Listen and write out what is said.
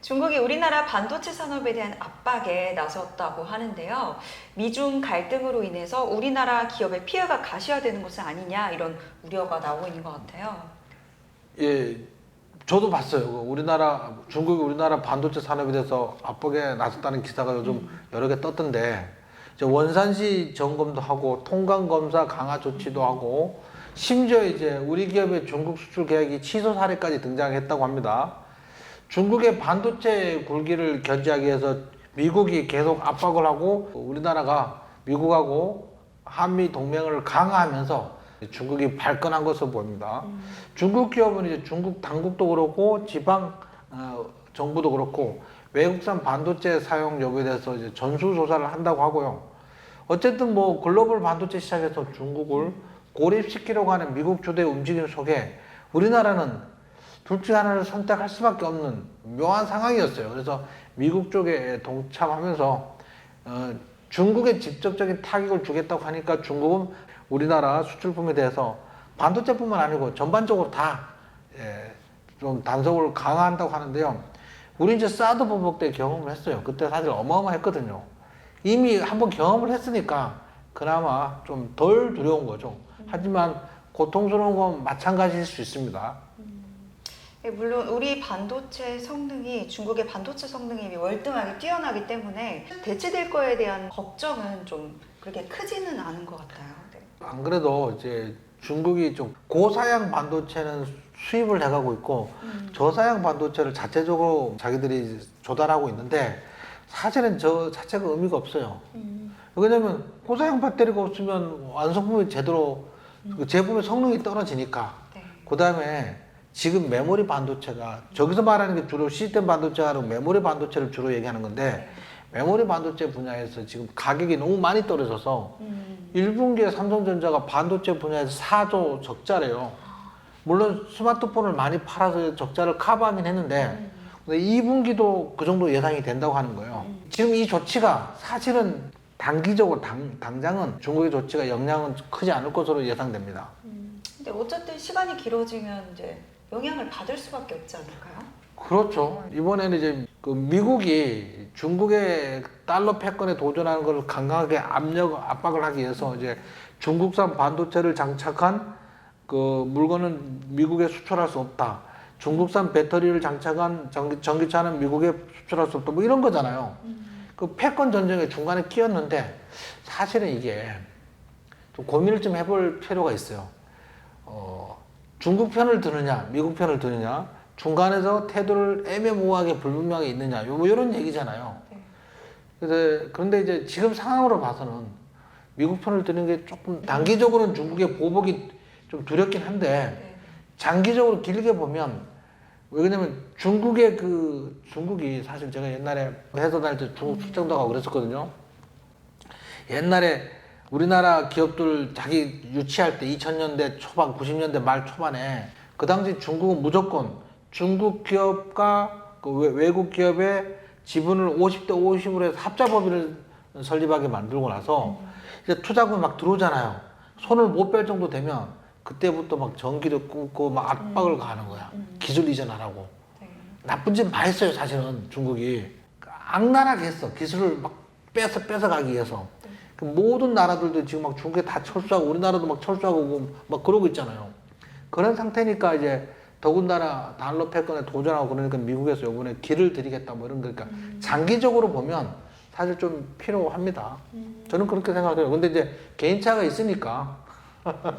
중국이 우리나라 반도체 산업에 대한 압박에 나섰다고 하는데요. 미중 갈등으로 인해서 우리나라 기업의 피해가 가시화되는 것은 아니냐 이런 우려가 나오고 있는 것 같아요. 예, 저도 봤어요. 중국이 우리나라 반도체 산업에 대해서 압박에 나섰다는 기사가 요즘 여러 개 떴던데, 이제 원산지 점검도 하고, 통관 검사 강화 조치도 하고, 심지어 이제 우리 기업의 중국 수출 계약이 취소 사례까지 등장했다고 합니다. 중국의 반도체 굴기를 견제하기 위해서 미국이 계속 압박을 하고, 우리나라가 미국하고 한미 동맹을 강화하면서 중국이 발끈한 것으로 보입니다. 중국 기업은 이제 중국 당국도 그렇고 지방 정부도 그렇고 외국산 반도체 사용 여부에 대해서 이제 전수조사를 한다고 하고요. 어쨌든 뭐 글로벌 반도체 시장에서 중국을 고립시키려고 하는 미국 주도의 움직임 속에 우리나라는 둘 중 하나를 선택할 수밖에 없는 묘한 상황이었어요. 그래서 미국 쪽에 동참하면서 중국에 직접적인 타격을 주겠다고 하니까 중국은 우리나라 수출품에 대해서 반도체뿐만 아니고 전반적으로 다 좀 단속을 강화한다고 하는데요. 우리 이제 사드 보복 때 경험을 했어요. 그때 사실 어마어마했거든요. 이미 한번 경험을 했으니까 그나마 좀 덜 두려운 거죠. 하지만 고통스러운 건 마찬가지일 수 있습니다. 물론 우리 반도체 성능이 중국의 반도체 성능이 월등하게 뛰어나기 때문에 대체될 거에 대한 걱정은 좀 그렇게 크지는 않은 것 같아요. 네. 안 그래도 이제 중국이 좀 고사양 반도체는 수입을 해가고 있고 저사양 반도체를 자체적으로 자기들이 조달하고 있는데 사실은 저 자체가 의미가 없어요. 왜냐면 고사양 배터리가 없으면 완성품이 제대로 그 제품의 성능이 떨어지니까. 네. 그 다음에 지금 메모리 반도체가 저기서 말하는 게 주로 시스템 반도체가 아니고 메모리 반도체를 주로 얘기하는 건데 메모리 반도체 분야에서 지금 가격이 너무 많이 떨어져서 1분기에 삼성전자가 반도체 분야에서 4조 적자래요. 물론 스마트폰을 많이 팔아서 적자를 커버하긴 했는데 2분기도 그 정도 예상이 된다고 하는 거예요. 지금 이 조치가 사실은 단기적으로 당장은 중국의 조치가 영향은 크지 않을 것으로 예상됩니다. 근데 어쨌든 시간이 길어지면 이제 영향을 받을 수밖에 없지 않을까요? 그렇죠. 이번에는 이제 그 미국이 중국의 달러 패권에 도전하는 것을 강하게 압박을 하기 위해서 이제 중국산 반도체를 장착한 그 물건은 미국에 수출할 수 없다. 중국산 배터리를 장착한 전기차는 미국에 수출할 수 없다. 뭐 이런 거잖아요. 그 패권 전쟁의 중간에 끼었는데 사실은 이게 좀 고민을 좀 해볼 필요가 있어요. 중국 편을 드느냐, 미국 편을 드느냐, 중간에서 태도를 애매모호하게 불분명하게 있느냐, 뭐 이런 얘기잖아요. 그런데 이제 지금 상황으로 봐서는 미국 편을 드는 게 조금 단기적으로는 중국의 보복이 좀 두렵긴 한데 장기적으로 길게 보면 왜냐면 중국이 사실 제가 옛날에 회사 다닐 때 중국 출장도 가고 그랬었거든요. 옛날에 우리나라 기업들 자기 유치할 때 2000년대 초반, 90년대 말 초반에 그 당시 중국은 무조건 중국 기업과 그 외국 기업의 지분을 50대 50으로 해서 합자법인을 설립하게 만들고 나서 이제 투자금이 막 들어오잖아요. 손을 못 뺄 정도 되면 그때부터 막 전기를 끊고 막 압박을 가하는 거야. 기술 이전하라고. 나쁜 짓 많이 했어요, 사실은 중국이. 악랄하게 했어. 기술을 막 뺏어가기 위해서. 그 모든 나라들도 지금 막 중국에 다 철수하고 우리나라도 막 철수하고 막 그러고 있잖아요. 그런 상태니까 이제 더군다나 달러 패권에 도전하고 그러니까 미국에서 이번에 길을 들이겠다 뭐 이런 거니까 장기적으로 보면 사실 좀 필요합니다. 저는 그렇게 생각해요. 근데 이제 개인차가 있으니까. 그렇죠.